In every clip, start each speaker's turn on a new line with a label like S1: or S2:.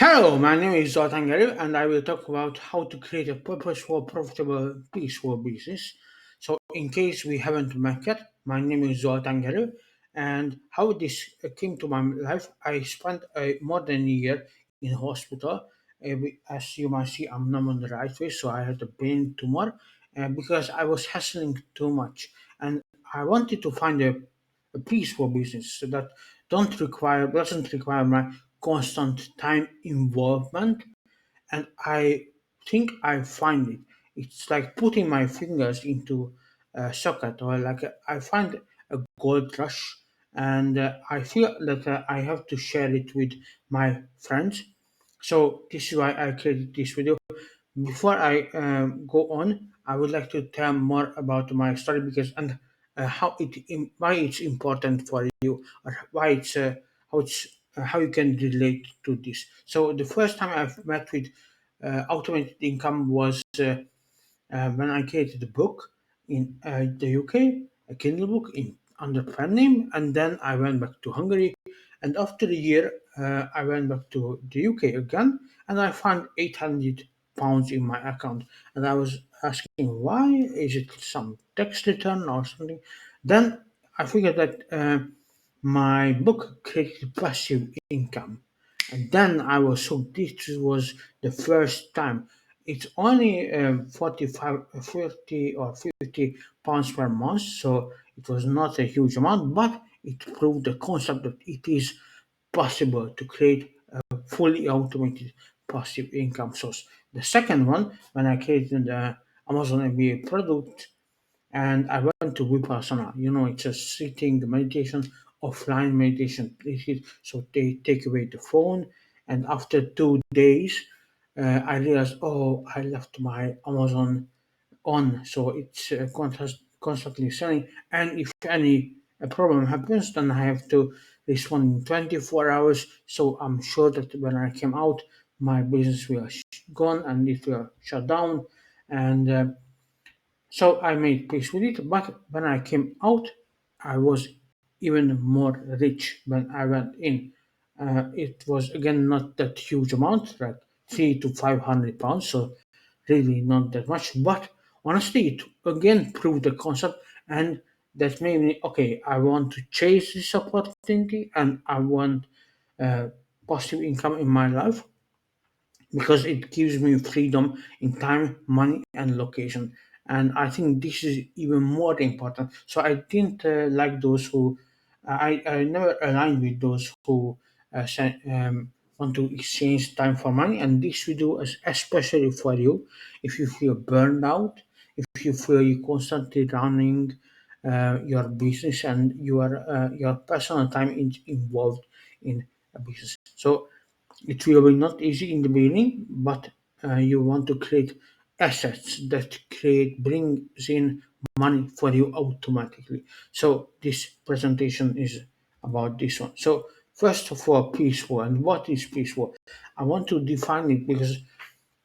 S1: Hello, my name is Zoltan Garib, and I will talk about how to create a purposeful, profitable, peaceful business. So, in case we haven't met yet, my name is Zoltan Garib, and how this came to my life, I spent more than a year in hospital. As you might see, I'm not on the right way, so I had a brain tumor because I was hustling too much, and I wanted to find a peaceful business so that don't require doesn't require my constant time involvement. And I think I find it. It's like putting my fingers into a socket, or like I find a gold rush, and I feel that I have to share it with my friends. So this is why I created this video. Before I go on, I would like to tell more about my story because and why it's important for you, or why it's how it's how you can relate to this. So the first time I've met with automated income was when I created a book in the UK, a Kindle book in under pen name, and then I went back to Hungary. And after a year, I went back to the UK again, and I found £800 in my account. And I was asking why is it some tax return or something? Then I figured that my book created passive income, and then I was hooked. This was the first time. It's only 45, 50 or £50 per month, so it was not a huge amount, but it proved the concept that it is possible to create a fully automated passive income source. The second one, when I created the Amazon MBA product, and I went to Vipassana. It's a sitting meditation, offline meditation. So they take away the phone, and after 2 days, I realized, oh, I left my Amazon on, so it's constantly selling. And if any problem happens, then I have to respond in 24 hours. So I'm sure that when I came out, my business will gone and it will shut down. And so I made peace with it, but when I came out, I was even more rich when I went in. It was again not that huge amount, like £300 to £500, so really not that much. But honestly, it again proved the concept, and that made me okay. I want to chase this opportunity, and I want uh, positive income in my life because it gives me freedom in time, money, and location. And I think this is even more important. So I didn't like those who I never aligned with those who want to exchange time for money. And this video is especially for you if you feel burned out, if you feel you constantly running your business and your personal time is involved in a business. So it will be not easy in the beginning, but you want to create assets that create brings in money for you automatically. So this presentation is about this one. So first of all, peaceful. And what is peaceful? I want to define it because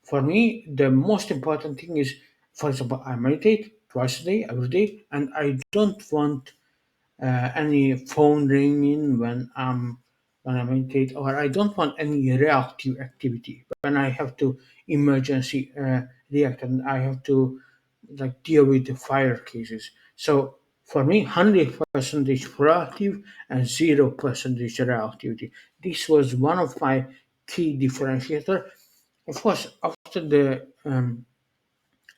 S1: for me the most important thing is, for example, I meditate twice a day, every day, and I don't want any phone ringing when I meditate, or I don't want any reactive activity when I have to emergency react and I have to like deal with the fire cases. So for me, 100% is proactive and 0% is reactivity. This was one of my key differentiator. Of course, after the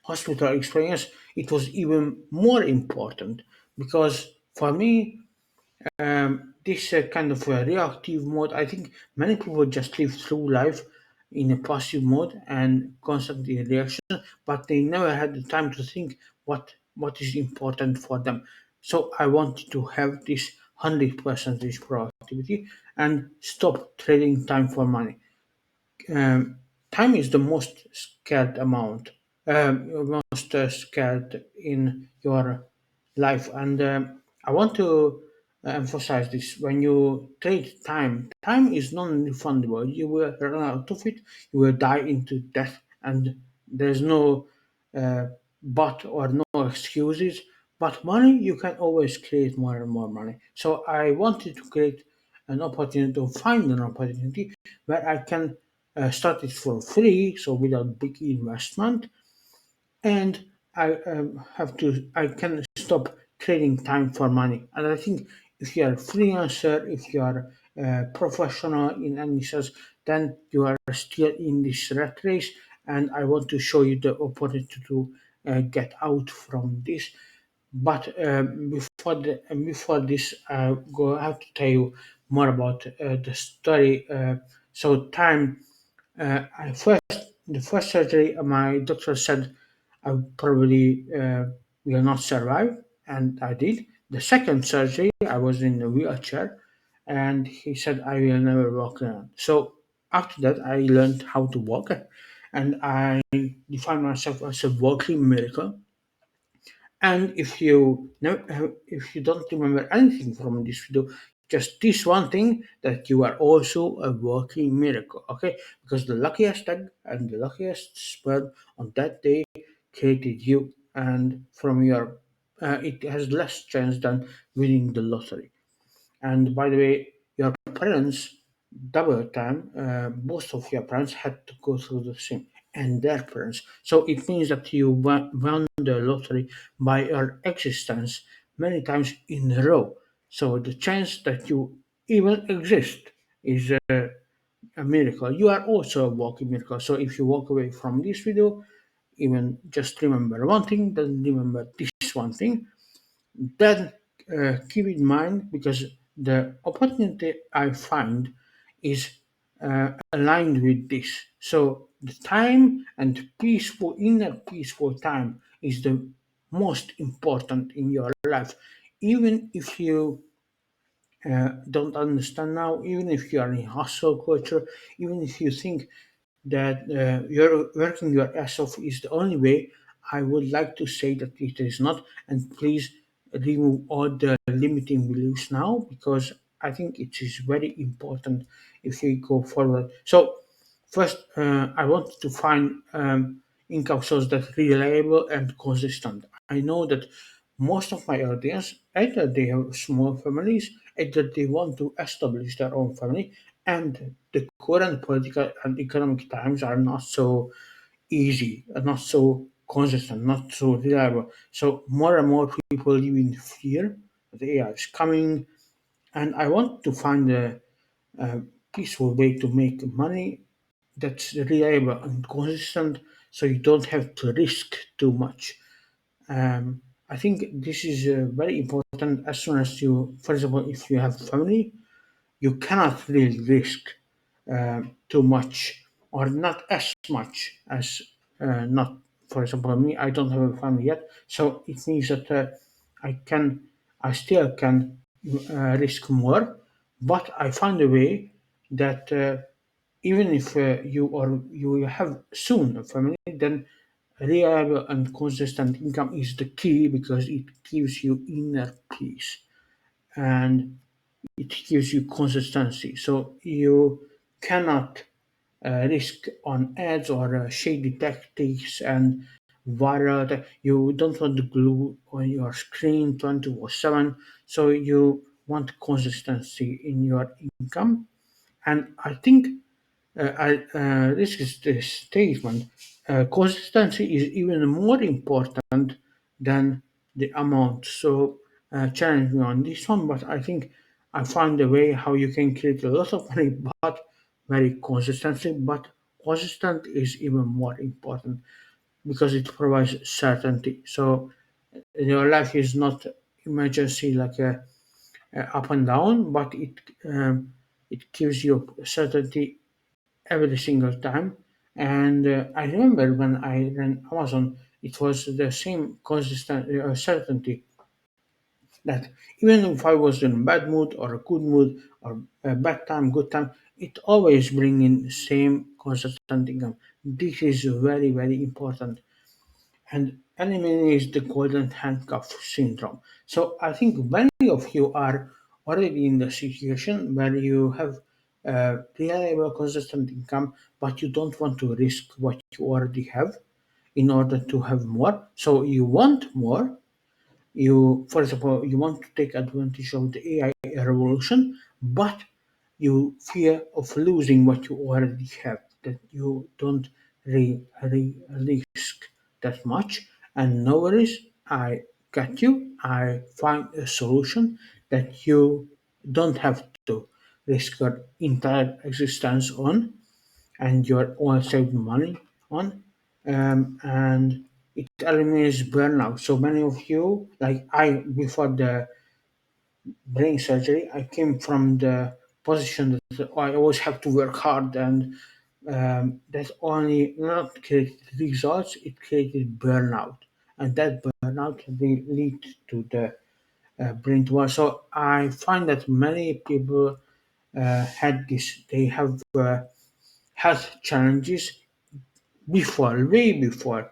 S1: hospital experience, it was even more important because for me this kind of reactive mode, I think many people just live through life in a passive mode and constantly in reaction, but they never had the time to think what is important for them. So I want to have this 100% productivity and stop trading time for money. um, Time is the most scared amount, most scared in your life, and I want to emphasize this. When you trade time, time is non-refundable. You will run out of it. You will die into death, and there's no uh, but or no excuses. But money, you can always create more and more money. So I wanted to create an opportunity to find an opportunity where I can started for free, so without big investment, and I can stop trading time for money. And I think if you are a freelancer, if you are a professional in any sense, then you are still in this rat race. And I want to show you the opportunity to get out from this. But before this, I have to tell you more about the story. So time. The first surgery, my doctor said I probably will not survive, and I did. The second surgery, I was in a wheelchair, and he said I will never walk around. So after that, I learned how to walk, and I define myself as a walking miracle. And if you don't remember anything from this video, just this one thing, that you are also a walking miracle, okay? Because the luckiest egg and the luckiest sperm on that day created you, and from your it has less chance than winning the lottery. And by the way, your parents, double time, most of your parents had to go through the same, and their parents. So it means that you won the lottery by your existence many times in a row. So the chance that you even exist is a miracle. You are also a walking miracle. So if you walk away from this video, even just remember one thing, then remember this one thing, then keep in mind, because the opportunity I find is aligned with this. So the time and peaceful, inner peaceful time is the most important in your life. Even if you don't understand now, even if you are in hustle culture, even if you think that you're working your ass off is the only way, I would like to say that it is not. And please remove all the limiting beliefs now, because I think it is very important if we go forward. So, first, I want to find income source that reliable and consistent. I know that most of my audience, either they have small families, either they want to establish their own family, and the current political and economic times are not so easy, not so consistent, not so reliable. So more and more people live in fear that AI is coming, and I want to find a peaceful way to make money that's reliable and consistent, so you don't have to risk too much. I think this is very important. As soon as you, for example, if you have family, you cannot really risk too much, or not as much as not. For example, me, I don't have a family yet, so it means that I still can risk more, but I find a way that even if you have soon a family, then reliable and consistent income is the key, because it gives you inner peace, and it gives you consistency. So you cannot risk on ads or shady tactics and viral. You don't want to glue on your screen 24/7. So you want consistency in your income. And I think this is the statement. Consistency is even more important than the amount. So challenge me on this one, but I think I found a way how you can create a lot of money, but very consistency. But consistent is even more important, because it provides certainty. So your life is not emergency like a up and down, but it gives you certainty every single time. And I remember when I ran Amazon, it was the same consistent certainty that even if I was in a bad mood or a good mood or a bad time, good time, it always bring in same consistent income. This is very important, and eliminates the golden handcuff syndrome. So I think many of you are already in the situation where you have reliable, consistent income, but you don't want to risk what you already have in order to have more. So you want more. You, for example, you want to take advantage of the AI revolution, but you fear of losing what you already have. that you don't risk that much. And no worries, I got you. I find a solution that you don't have to risk your entire existence on, and you're all saving money on, and it eliminates burnout. So many of you, like I, before the brain surgery, I came from the position that I always have to work hard, and that only not created results, it created burnout, and that burnout will lead to the brain tumor. So I find that many people had this, they have health challenges before, way before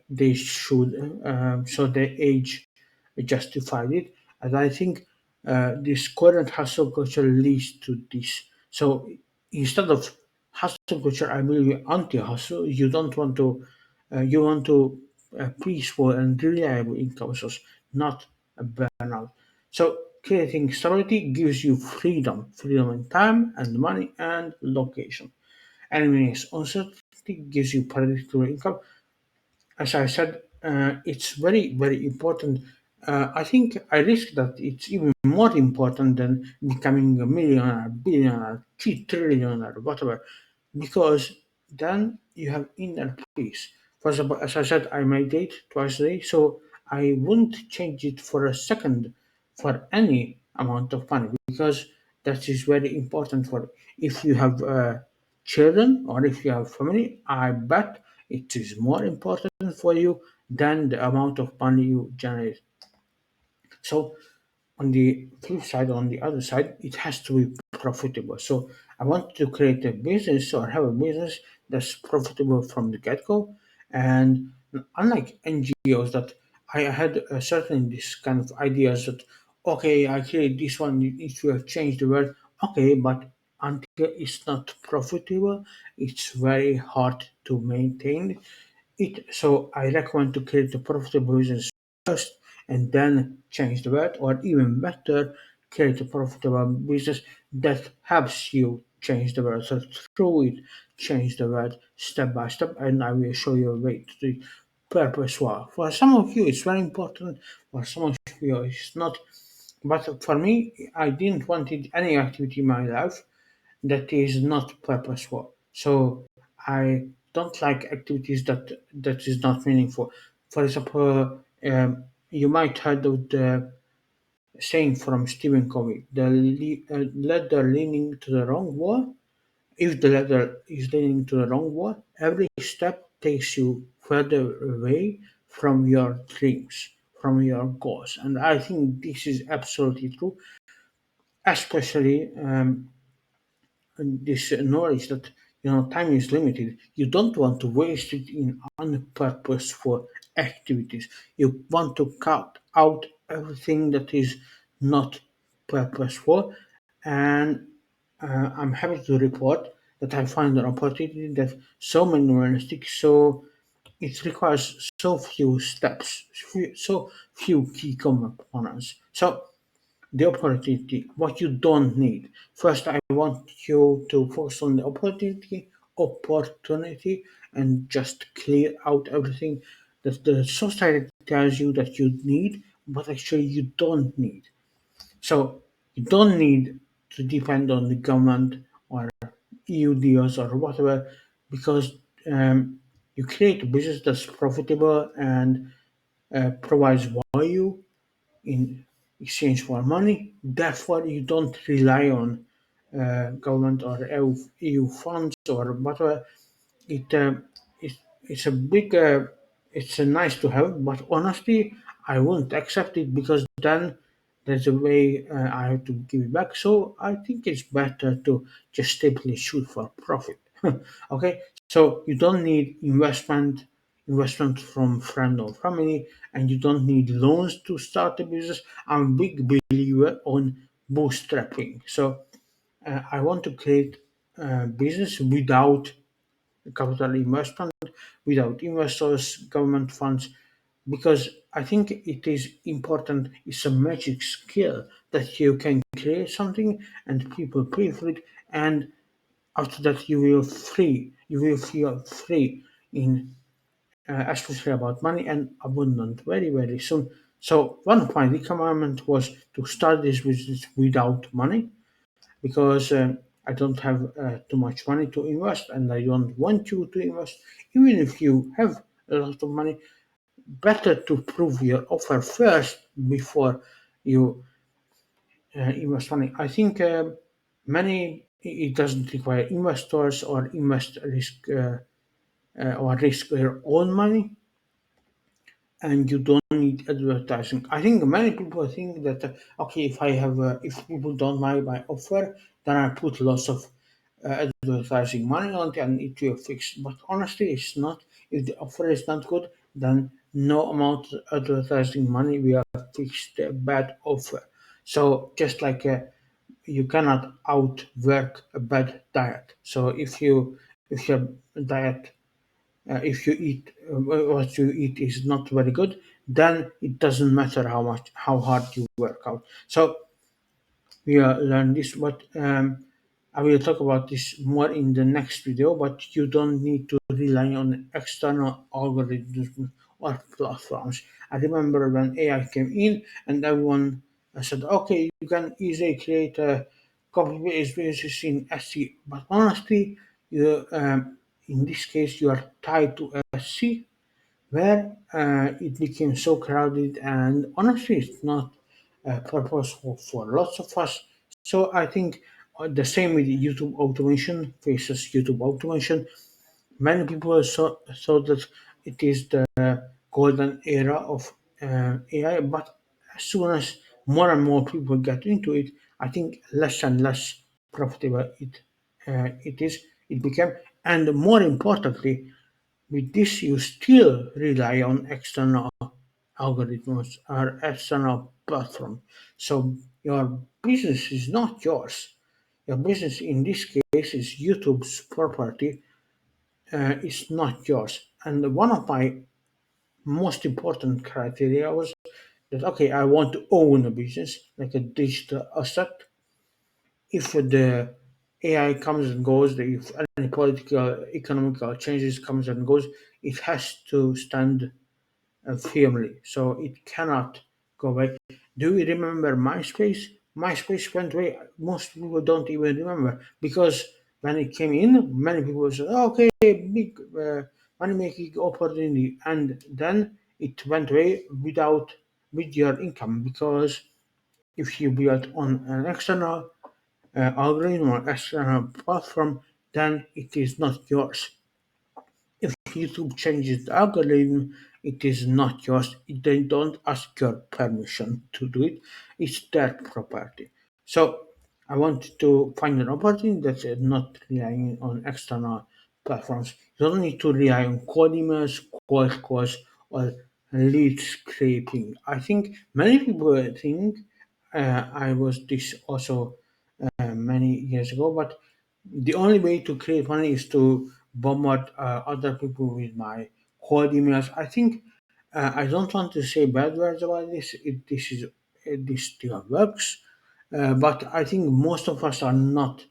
S1: they should, so their age justified it. And I think this current hustle culture leads to this. So instead of hustle culture, I believe anti-hustle. You don't want to, you want to peaceful and reliable income source, not a burnout. So creating stability gives you freedom, freedom in time and money and location. Eliminates uncertainty, gives you predictable income. As I said, it's very, very important. I think I risk that it's even more important than becoming a millionaire, billionaire, 3 trillionaire, whatever, because then you have inner peace. For example, as I said, I meditate twice a day, so I wouldn't change it for a second for any amount of money, because that is very important for if you have children or if you have family. I bet it is more important for you than the amount of money you generate. So on the flip side, on the other side, it has to be profitable. So I want to create a business or have a business that's profitable from the get-go. And unlike NGOs that I had certain this kind of ideas that, okay, I create this one, it will change the world. Okay, but until it's not profitable, it's very hard to maintain it. So I recommend to create a profitable business first and then change the world, or even better, create a profitable business that helps you change the world. So through it, change the world step by step, and I will show you a way to do it purposeful. For some of you, it's very important. For some of you, it's not. But for me, I didn't want any activity in my life that is not purposeful. So I don't like activities that is not meaningful. For example, you might heard of the saying from Stephen Covey: "The ladder leaning to the wrong wall. If the ladder is leaning to the wrong wall, every step takes you further away from your dreams, from your goals." And I think this is absolutely true, especially this knowledge that time is limited. You don't want to waste it in unpurposeful activities. You want to cut out everything that is not purposeful. And I'm happy to report that I find an opportunity that so minimalistic, so it requires so few steps, so few key components. So the opportunity, what you don't need. First, I want you to focus on the opportunity, and just clear out everything that the society tells you that you need, but actually you don't need. So you don't need to depend on the government or EU deals or whatever, because you create a business that's profitable and provides value in exchange for money. Therefore, you don't rely on government or EU funds or whatever. It, it it's a big, it's a nice to have, but honestly, I won't accept it, because then there's a way I have to give it back. So I think it's better to just simply shoot for profit. Okay, so you don't need investment from friend or family, and you don't need loans to start a business. I'm a big believer on bootstrapping. So I want to create a business without capital investment, without investors, government funds, because I think it is important. It's a magic skill that you can create something and people pay for it, and After that, you will feel free in especially about money and abundant very very soon. So one of my requirement was to start this business without money because I don't have too much money to invest and I don't want you to invest. Even if you have a lot of money, better to prove your offer first before you invest money. I think many it doesn't require investors or invest risk or risk their own money and you don't need advertising. I think many people think that okay, if people don't buy my offer, then I put lots of advertising money on it and it will fix. But honestly, it's not. If the offer is not good, then no amount of advertising money will fix the bad offer. So just like you cannot outwork a bad diet. So if your diet if you eat what you eat is not very good, then it doesn't matter how hard you work out. So we learn this, but I will talk about this more in the next video. But you don't need to rely on external algorithms or platforms. I remember when AI came in, and everyone said, "Okay, you can easily create a copy-paste basis in SC." But honestly, you in this case you are tied to SC where it became so crowded and honestly it's not purposeful for lots of us. So I think the same with YouTube automation faces YouTube automation. Many people thought that it is the golden era of AI, but as soon as more and more people get into it, I think less and less profitable it is. It became, and more importantly, with this, you still rely on external algorithms or external platform. So your business is not yours. Your business in this case is YouTube's property. It's not yours. And one of my most important criteria was that okay, I want to own a business like a digital asset. If the AI comes and goes, if any political, economical changes comes and goes, it has to stand firmly, so it cannot go away. Do you remember MySpace? MySpace went away. Most people don't even remember because when it came in, many people said, "Okay, big money making opportunity," and then it went away without with your income because if you build on an external algorithm or external platform, then it is not yours. If YouTube changes the algorithm, it is not yours. They don't ask your permission to do it. It's their property. So I want to find an opportunity that's not relying on external platforms. You don't need to rely on cold emails, cold calls, or lead scraping. I think many people think I was this also many years ago, but the only way to create money is to bombard other people with my cold emails. I think I don't want to say bad words about this. This still works, but I think most of us are not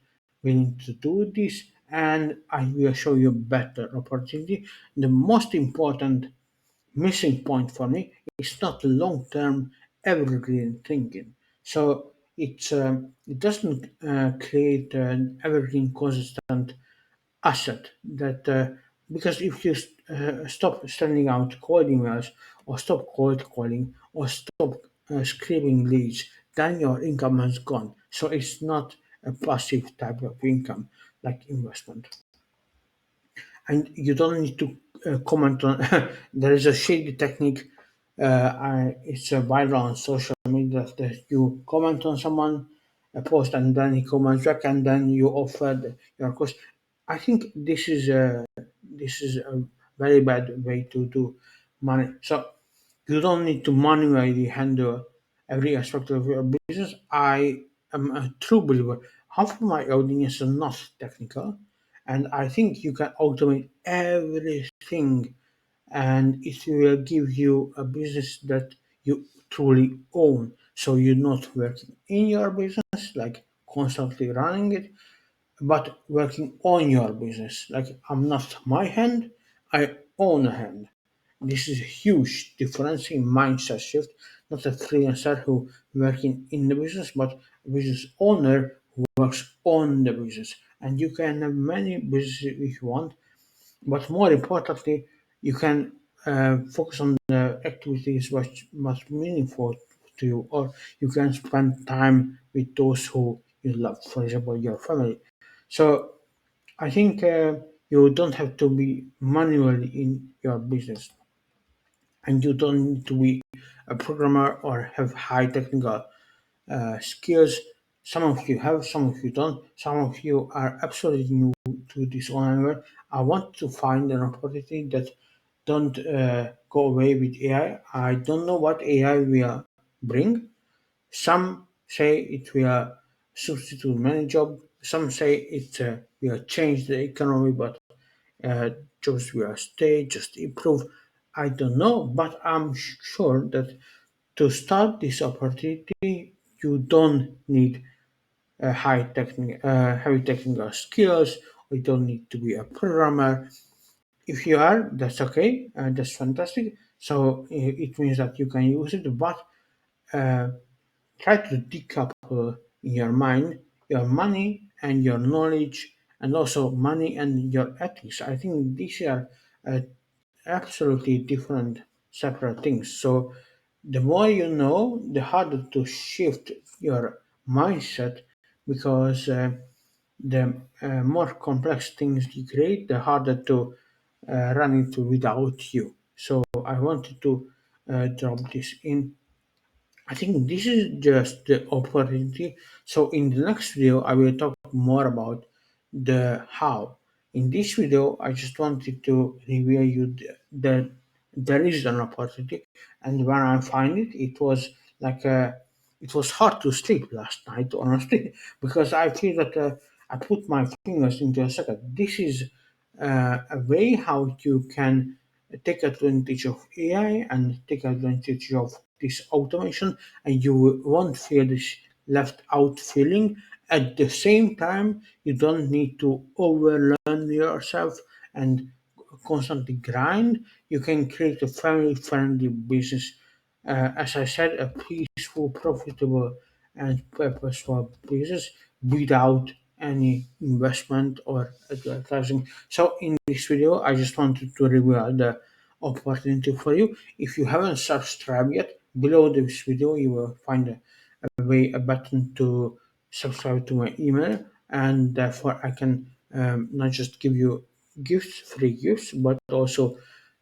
S1: willing to do this, and I will show you a better opportunity. The most important missing point for me is not long-term evergreen thinking. So it doesn't create an evergreen consistent asset that because if you stop sending out cold emails or stop cold calling or stop scraping leads, then your income has gone. So it's not a passive type of income like investment, and you don't need to comment on. There is a shady technique. It's a viral on social media that you comment on someone a post and then he comments back and then you offer your course. I think this is a very bad way to do money. So you don't need to manually handle every aspect of your business. I am a true believer. Half of my audience is not technical, and I think you can automate everything, and it will give you a business that you truly own. So you're not working in your business, like constantly running it, but working on your business. Like I'm not my hand, I own a hand. This is a huge difference in mindset shift. Not a freelancer who working in the business, but a business owner who works on the business. And you can have many businesses if you want, but more importantly, you can focus on the activities which most meaningful to you, or you can spend time with those who you love, for example, your family. So I think you don't have to be manually in your business, and you don't need to be a programmer or have high technical skills. Some of you have, some of you don't. Some of you are absolutely new to this online world. I want to find an opportunity that don't go away with AI. I don't know what AI will bring. Some say it will substitute many jobs. Some say it will change the economy, but uh, jobs will stay, just improve. I don't know, but I'm sure that to start this opportunity, you don't need heavy technical skills. Or you don't need to be a programmer. If you are, that's okay. That's fantastic. So it means that you can use it, but uh, try to decouple in your mind your money and your knowledge, and also money and your ethics. I think these are uh, absolutely different, separate things. So the more you know, the harder to shift your mindset, because the more complex things you create, the harder to run into without you. So I wanted to drop this in. I think this is just the opportunity. So in the next video, I will talk more about the how. In this video, I just wanted to reveal you that there is an opportunity, and when I find it, like it was hard to sleep last night, honestly, because I feel that I put my fingers into a socket. This is a way how you can take advantage of AI and take advantage of this automation, and you won't feel this left out feeling. At the same time, you don't need to overlearn yourself and constantly grind. You can create a family friendly business. As I said, a peaceful, profitable, and purposeful business without any investment or advertising. So, in this video, I just wanted to reveal the opportunity for you. If you haven't subscribed yet, below this video, you will find a button to subscribe to my email, and therefore I can not just give you gifts, free gifts, but also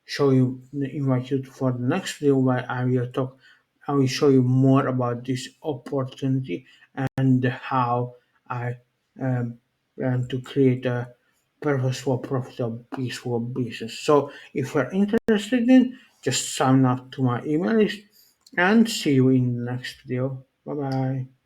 S1: show you, invite you for the next video where I will show you more about this opportunity and how I plan to create a purposeful, profitable, peaceful business. So if you're interested in, just sign up to my email list, and see you in the next video. Bye bye.